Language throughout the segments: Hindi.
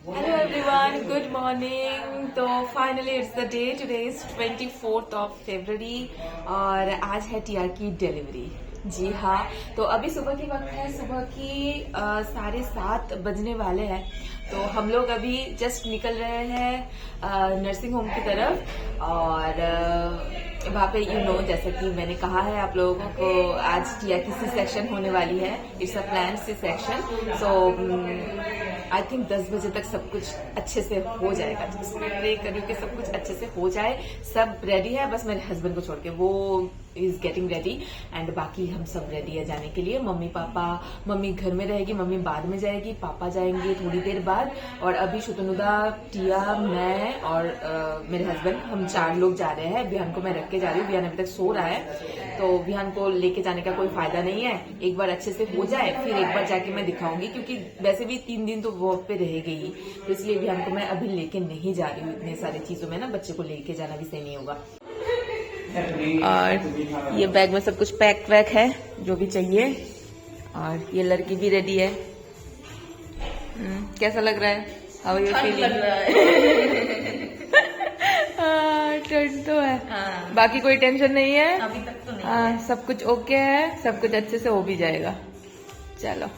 Hello everyone, good morning. तो finally it's the day, today is 24th of February और आज है टिया की डिलीवरी। जी हाँ, तो अभी सुबह की वक्त है, सुबह की 7:30 बजने वाले हैं। तो हम लोग अभी जस्ट निकल रहे हैं नर्सिंग होम की तरफ और वहाँ पे जैसा कि मैंने कहा है आप लोगों को, आज टिया की सी सेक्शन होने वाली है। It's a plan C section. So I think 10 बजे तक सब कुछ अच्छे से हो जाएगा। तो मैं प्रे कर रही हूँ कि सब कुछ अच्छे से हो जाए। सब रेडी है, बस मेरे हस्बैंड को छोड़ के, वो इज गेटिंग रेडी एंड बाकी हम सब रेडी है जाने के लिए। मम्मी पापा, मम्मी घर में रहेगी, मम्मी बाद में जाएगी, पापा जाएंगे थोड़ी देर बाद। और अभी शुतनुदा, टिया, मैं और मेरे हस्बैंड, हम 4 लोग जा रहे हैं। विहान को मैं रख के जा रही हूँ, विहान अभी तक सो रहा है, तो विहान को लेके जाने का कोई फायदा नहीं है। एक बार अच्छे से हो जाए फिर एक बार जाके मैं दिखाऊंगी, क्योंकि वैसे भी 3 दिन तो वर्क पे रहेगी ही, तो इसलिए विहान को मैं अभी लेके नहीं जा रही हूँ। इतने सारी चीजों में ना बच्चे को लेके जाना भी सही नहीं होगा। और ये बैग में सब कुछ पैक वैक है जो भी चाहिए। और ये लड़की भी रेडी है। कैसा लग रहा है? How you feeling? ठंड तो है। हाँ। बाकी कोई टेंशन नहीं है अभी तक तो नहीं। हाँ, सब कुछ ओके है, सब कुछ अच्छे से हो भी जाएगा। चलो।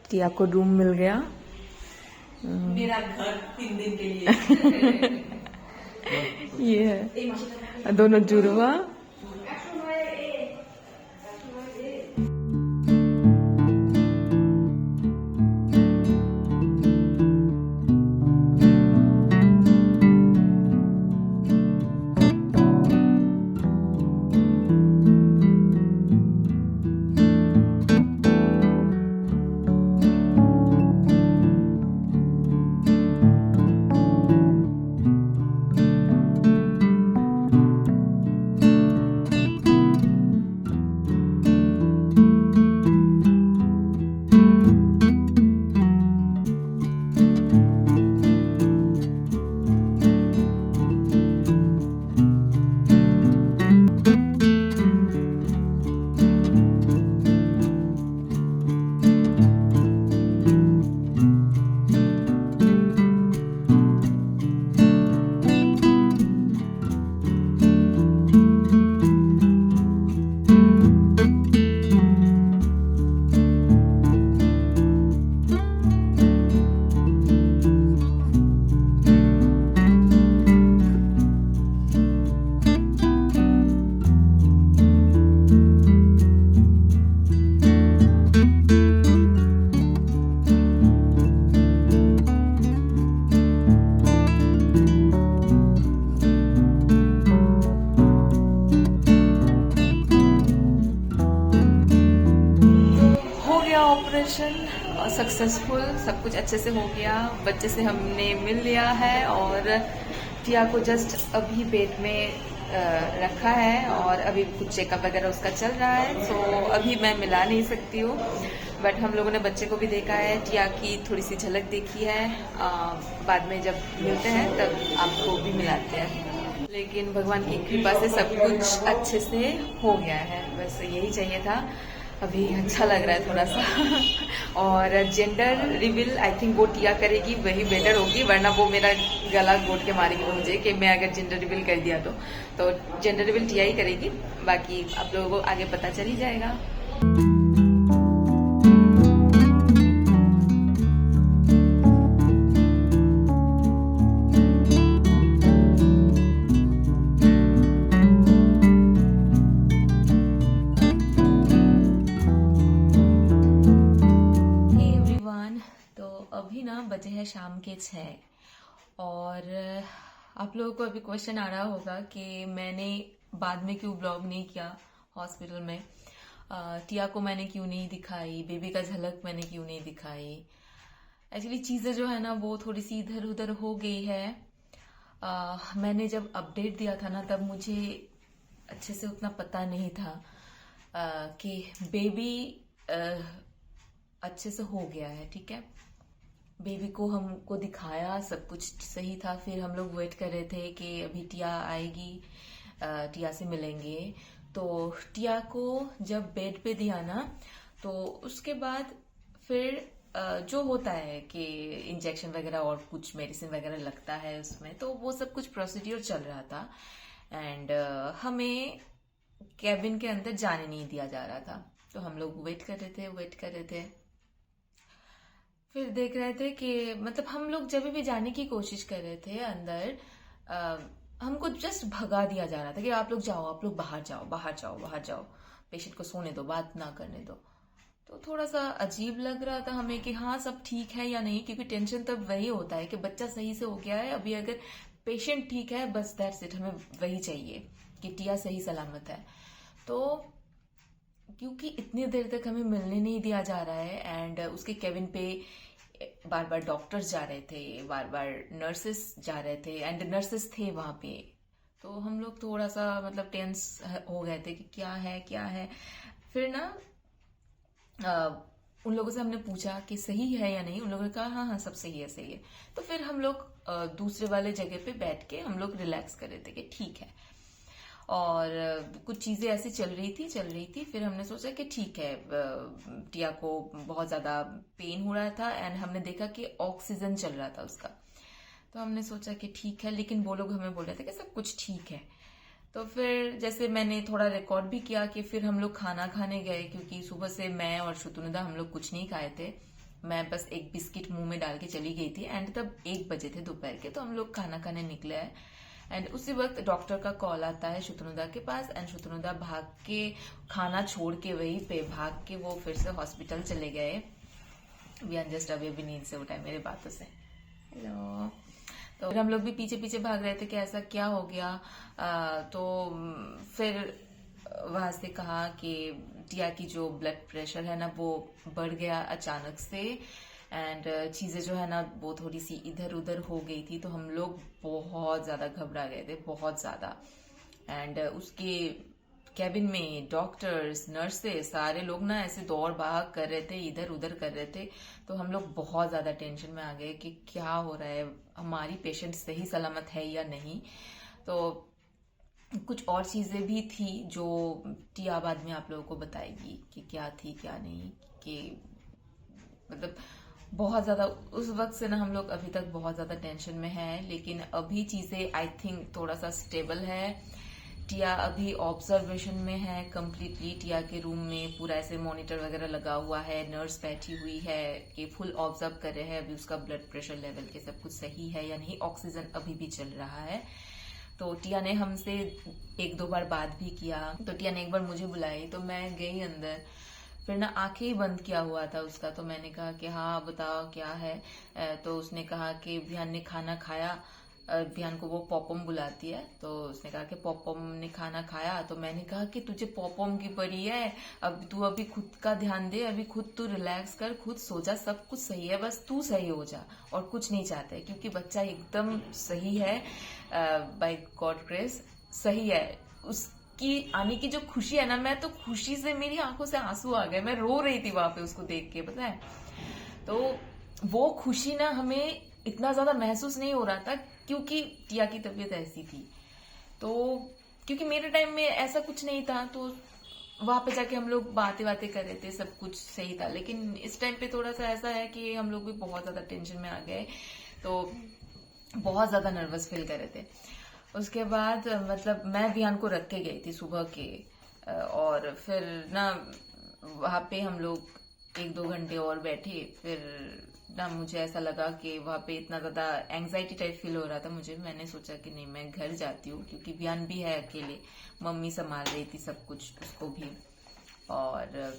टिया को रूम मिल गया। मेरा घर 3 दिन के लिए। ये है दोनों जुड़वा। सेशन सक्सेसफुल, सब कुछ अच्छे से हो गया। बच्चे से हमने मिल लिया है और टिया को जस्ट अभी बेड में रखा है और अभी कुछ चेकअप वगैरह उसका चल रहा है। सो अभी मैं मिला नहीं सकती हूँ, बट हम लोगों ने बच्चे को भी देखा है, टिया की थोड़ी सी झलक देखी है। बाद में जब मिलते हैं तब आपको भी मिलाते हैं। लेकिन भगवान की कृपा से सब कुछ अच्छे से हो गया है, बस यही चाहिए था। अभी अच्छा लग रहा है थोड़ा सा। और जेंडर रिवील आई थिंक वो टिया करेगी, वही बेटर होगी, वरना वो मेरा गला घोट के मारेगी मुझे कि मैं अगर जेंडर रिवील कर दिया तो जेंडर रिवील टिया ही करेगी। बाकी आप लोगों को आगे पता चल ही जाएगा। अभी ना बजे हैं शाम के 6 और आप लोगों को अभी क्वेश्चन आ रहा होगा कि मैंने बाद में क्यों ब्लॉग नहीं किया हॉस्पिटल में, टिया को मैंने क्यों नहीं दिखाई, बेबी का झलक मैंने क्यों नहीं दिखाई। एक्चुअली चीज़ें जो है ना वो थोड़ी सी इधर उधर हो गई है। मैंने जब अपडेट दिया था ना तब मुझे अच्छे से उतना पता नहीं था कि बेबी अच्छे से हो गया है। ठीक है, बेबी को हमको दिखाया, सब कुछ सही था। फिर हम लोग वेट कर रहे थे कि अभी टिया आएगी, टिया से मिलेंगे। तो टिया को जब बेड पे दिया ना तो उसके बाद फिर जो होता है कि इंजेक्शन वगैरह और कुछ मेडिसिन वगैरह लगता है उसमें, तो वो सब कुछ प्रोसीड्यूर चल रहा था एंड हमें कैबिन के अंदर जाने नहीं दिया जा रहा था। तो हम लोग वेट कर रहे थे। फिर देख रहे थे कि मतलब हम लोग जब भी जाने की कोशिश कर रहे थे अंदर, हमको जस्ट भगा दिया जा रहा था कि आप लोग जाओ, आप लोग बाहर जाओ, पेशेंट को सोने दो, बात ना करने दो। तो थोड़ा सा अजीब लग रहा था हमें कि हाँ सब ठीक है या नहीं, क्योंकि टेंशन तब वही होता है कि बच्चा सही से हो गया है, अभी अगर पेशेंट ठीक है बस दैट्स इट, हमें वही चाहिए कि टिया सही सलामत है। तो क्योंकि इतनी देर तक हमें मिलने नहीं दिया जा रहा है एंड उसके केबिन पे बार बार डॉक्टर्स जा रहे थे, बार बार नर्सेस जा रहे थे एंड नर्सेस थे वहां पे, तो हम लोग थोड़ा सा मतलब टेंस हो गए थे कि क्या है। फिर ना उन लोगों से हमने पूछा कि सही है या नहीं, उन लोगों ने कहा हाँ सब सही है। तो फिर हम लोग दूसरे वाले जगह पे बैठ के हम लोग रिलैक्स कर रहे थे कि ठीक है। और कुछ चीजें ऐसी चल रही थी। फिर हमने सोचा कि ठीक है, टिया को बहुत ज्यादा पेन हो रहा था एंड हमने देखा कि ऑक्सीजन चल रहा था उसका। तो हमने सोचा कि ठीक है, लेकिन वो लोग हमें बोल रहे थे कि सब कुछ ठीक है। तो फिर जैसे मैंने थोड़ा रिकॉर्ड भी किया कि फिर हम लोग खाना खाने गए, क्योंकि सुबह से मैं और शुतुनिदा हम लोग कुछ नहीं खाए थे। मैं बस एक बिस्किट मुंह में डाल के चली गई थी एंड तब 1 बजे थे दोपहर के। तो हम लोग खाना खाने निकले हैं एंड उसी वक्त डॉक्टर का कॉल आता है शुतुनिदा के पास एंड शुतुनिदा भाग के खाना छोड़ के वहीं पे भाग के वो फिर से हॉस्पिटल चले गए। वी जस्ट अभी नींद से उठा है मेरे बातों से। हेलो। तो फिर हम लोग भी पीछे भाग रहे थे कि ऐसा क्या हो गया। तो फिर वहां से कहा कि टिया की जो ब्लड प्रेशर है ना वो बढ़ गया अचानक से एंड चीजें जो है ना वो थोड़ी सी इधर उधर हो गई थी। तो हम लोग बहुत ज्यादा घबरा गए थे, बहुत ज्यादा। एंड उसके कैबिन में डॉक्टर्स, नर्सेस, सारे लोग ना ऐसे दौड़ भाग कर रहे थे, इधर उधर कर रहे थे। तो हम लोग बहुत ज्यादा टेंशन में आ गए कि क्या हो रहा है, हमारी पेशेंट सही सलामत है या नहीं। तो कुछ और चीजें भी थी जो टिया बाद में आप लोगों को बताएगी कि क्या थी क्या नहीं, कि मतलब बहुत ज्यादा उस वक्त से ना हम लोग अभी तक बहुत ज्यादा टेंशन में है। लेकिन अभी चीजें आई थिंक थोड़ा सा स्टेबल है। टिया अभी ऑब्जर्वेशन में है कंप्लीटली। टिया के रूम में पूरा ऐसे मॉनिटर वगैरह लगा हुआ है, नर्स बैठी हुई है कि फुल ऑब्जर्व कर रहे हैं अभी उसका ब्लड प्रेशर लेवल के सब कुछ सही है या नहीं, ऑक्सीजन अभी भी चल रहा है। तो टिया ने हमसे 1-2 बार बात भी किया। तो टिया ने एक बार मुझे बुलाई तो मैं गई अंदर, फिर ना आंखें ही बंद किया हुआ था उसका। तो मैंने कहा कि हाँ बताओ क्या है। तो उसने कहा कि बिहान ने खाना खाया भियान को वो पॉपम बुलाती है, तो उसने कहा कि पॉपम ने खाना खाया, तो मैंने कहा कि तुझे पॉपम की परी है, अब तू अभी खुद का ध्यान दे, अभी खुद तू रिलैक्स कर, खुद सो जा, सब कुछ सही है, बस तू सही हो जा और कुछ नहीं चाहते, क्योंकि बच्चा एकदम सही है, बाय गॉड ग्रेस सही है। उसकी आने की जो खुशी है ना, मैं तो खुशी से मेरी आंखों से आंसू आ गए, मैं रो रही थी वहां पे उसको देख के, पता है। तो वो खुशी ना हमें इतना ज्यादा महसूस नहीं हो रहा था, क्योंकि टिया की तबीयत ऐसी थी। तो क्योंकि मेरे टाइम में ऐसा कुछ नहीं था, तो वहां पे जाके हम लोग बातें कर रहे थे, सब कुछ सही था। लेकिन इस टाइम पे थोड़ा सा ऐसा है कि हम लोग भी बहुत ज्यादा टेंशन में आ गए, तो बहुत ज्यादा नर्वस फील कर रहे थे। उसके बाद मतलब मैं भियान को रख के गई थी सुबह के, और फिर ना वहां पे हम लोग 1-2 घंटे और बैठे। फिर ना मुझे ऐसा लगा कि वहां पे इतना ज्यादा एंग्जाइटी टाइप फील हो रहा था मुझे, मैंने सोचा कि नहीं मैं घर जाती हूँ, क्योंकि भियान भी है अकेले, मम्मी संभाल रही थी सब कुछ उसको भी। और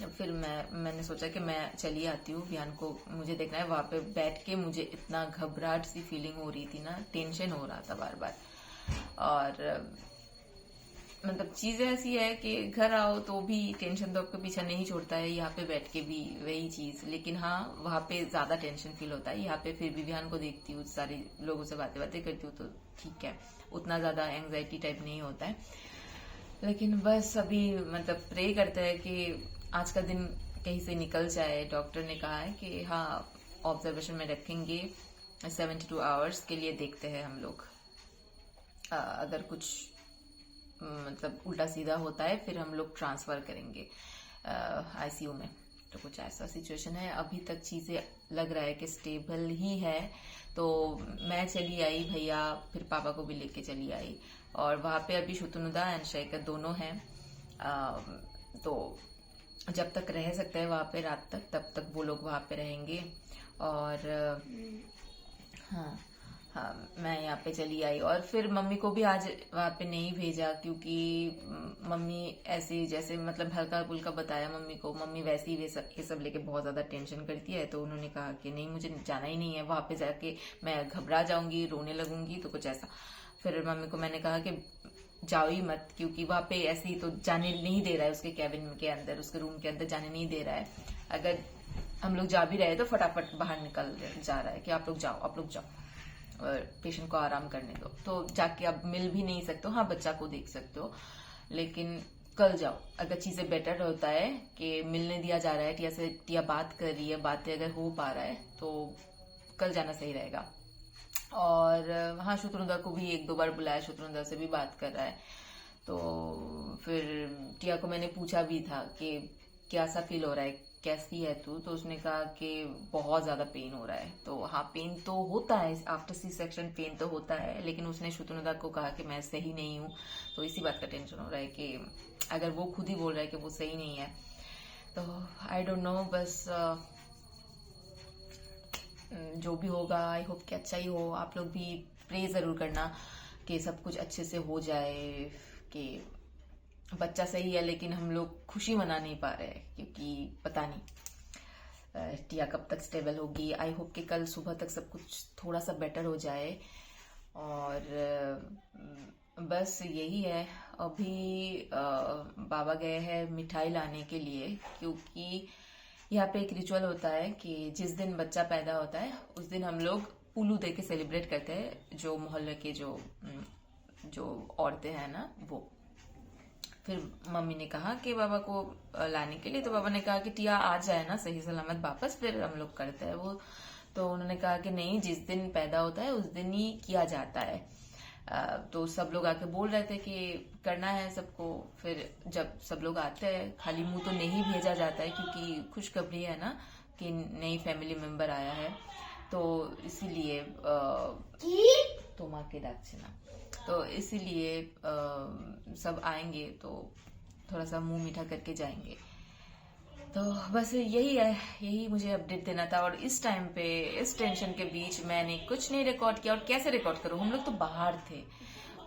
फिर मैंने सोचा कि मैं चली आती हूँ, भियान को मुझे देखना है। वहां पे बैठ के मुझे इतना घबराहट सी फीलिंग हो रही थी ना, टेंशन हो रहा था बार बार। और मतलब चीज ऐसी है कि घर आओ तो भी टेंशन तो आपका पीछा नहीं छोड़ता है, यहाँ पे बैठ के भी वही चीज। लेकिन हाँ, वहां पे ज्यादा टेंशन फील होता है, यहाँ पे फिर भी भियान को देखती हूँ, सारे लोगों से बातें करती हूँ, तो ठीक है, उतना ज्यादा एंग्जाइटी टाइप नहीं होता है। लेकिन बस अभी मतलब प्रे करते हैं कि आज का दिन कहीं से निकल जाए। डॉक्टर ने कहा है कि हाँ ऑब्जर्वेशन में रखेंगे 72 आवर्स के लिए, देखते हैं हम लोग। अगर कुछ मतलब उल्टा सीधा होता है फिर हम लोग ट्रांसफर करेंगे आईसीयू में। तो कुछ ऐसा सिचुएशन है, अभी तक चीजें लग रहा है कि स्टेबल ही है। तो मैं चली आई, भैया फिर पापा को भी लेके चली आई, और वहां पे अभी शुतुनुदा एंड शेखर दोनों हैं। तो जब तक रह सकते हैं वहां पे रात तक, तब तक वो लोग वहां पे रहेंगे। और हाँ, मैं यहाँ पे चली आई। और फिर मम्मी को भी आज वहां पे नहीं भेजा, क्योंकि मम्मी ऐसे जैसे मतलब हल्का फुल्का बताया मम्मी को, मम्मी वैसे ही ये सब लेके बहुत ज्यादा टेंशन करती है। तो उन्होंने कहा कि नहीं, मुझे जाना ही नहीं है, वहां पे जाके मैं घबरा जाऊंगी, रोने लगूंगी, तो कुछ ऐसा। फिर मम्मी को मैंने कहा कि जाओ ही मत, क्योंकि वहां पे ऐसे ही तो जाने नहीं दे रहा है, उसके कैबिन के अंदर, उसके रूम के अंदर जाने नहीं दे रहा है। अगर हम लोग जा भी रहे तो फटाफट बाहर निकल जा रहा है कि आप लोग जाओ और पेशेंट को आराम करने दो। तो जाके आप मिल भी नहीं सकते हो, हाँ बच्चा को देख सकते हो, लेकिन कल जाओ। अगर चीजें बेटर होता है कि मिलने दिया जा रहा है, टिया से टिया बात कर रही है, बातें अगर हो पा रहा है, तो कल जाना सही रहेगा। और हाँ, शुतुनुदा को भी 1-2 बार बुलाया, शुतुनुदा से भी बात कर रहा है। तो फिर टिया को मैंने पूछा भी था कि कैसा फील हो रहा है, कैसी है तू, तो उसने कहा कि बहुत ज्यादा पेन हो रहा है। तो हाँ, पेन तो होता है, आफ्टर सी सेक्शन पेन तो होता है, लेकिन उसने शुतुनुदा को कहा कि मैं सही नहीं हूँ। तो इसी बात का टेंशन हो रहा है कि अगर वो खुद ही बोल रहा है कि वो सही नहीं है, तो आई डोंट नो। बस जो भी होगा आई होप कि अच्छा ही हो। आप लोग भी प्रे जरूर करना कि सब कुछ अच्छे से हो जाए, कि बच्चा सही है, लेकिन हम लोग खुशी मना नहीं पा रहे हैं, क्योंकि पता नहीं टिया कब तक स्टेबल होगी। आई होप कि कल सुबह तक सब कुछ थोड़ा सा बेटर हो जाए। और बस यही है। अभी बाबा गए हैं मिठाई लाने के लिए, क्योंकि यहाँ पे एक रिचुअल होता है कि जिस दिन बच्चा पैदा होता है उस दिन हम लोग उल्लू दे के सेलिब्रेट करते हैं, जो मोहल्ले के जो औरतें हैं ना वो। फिर मम्मी ने कहा कि बाबा को लाने के लिए, तो बाबा ने कहा कि टिया आ जाए ना सही सलामत वापस, फिर हम लोग करते हैं वो। तो उन्होंने कहा कि नहीं, जिस दिन पैदा होता है उस दिन ही किया जाता है। तो सब लोग आके बोल रहे थे कि करना है सबको। फिर जब सब लोग आते हैं, खाली मुंह तो नहीं भेजा जाता है, क्योंकि खुशखबरी है ना कि नई फैमिली मेंबर आया है, तो इसीलिए तो माँ के दाक्षिणा, तो इसीलिए सब आएंगे तो थोड़ा सा मुंह मीठा करके जाएंगे। तो बस यही है, यही मुझे अपडेट देना था। और इस टाइम पे इस टेंशन के बीच मैंने कुछ नहीं रिकॉर्ड किया। और कैसे रिकॉर्ड करूं, हम लोग तो बाहर थे,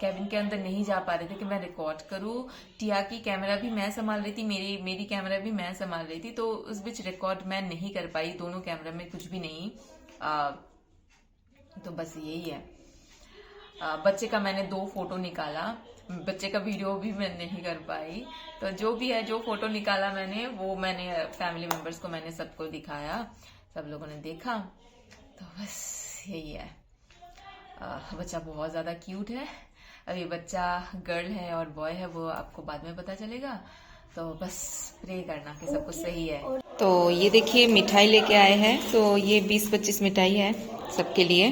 कैबिन के अंदर नहीं जा पा रहे थे कि मैं रिकॉर्ड करूं। टिया की कैमरा भी मैं संभाल रही थी, मेरी कैमरा भी मैं संभाल रही थी, तो उस बीच रिकॉर्ड मैं नहीं कर पाई। दोनों कैमरा में कुछ भी नहीं तो बस यही है। बच्चे का मैंने 2 फोटो निकाला, बच्चे का वीडियो भी मैं नहीं कर पाई, तो जो भी है, जो फोटो निकाला मैंने वो मैंने फैमिली मेंबर्स को मैंने सबको दिखाया, सब लोगों ने देखा। तो बस यही है। बच्चा बहुत ज्यादा क्यूट है। अभी बच्चा गर्ल है और बॉय है वो आपको बाद में पता चलेगा। तो बस प्रे करना कि सब कुछ सही है। तो ये देखिए मिठाई लेके आए हैं, तो ये 20-25 मिठाई है सबके लिए।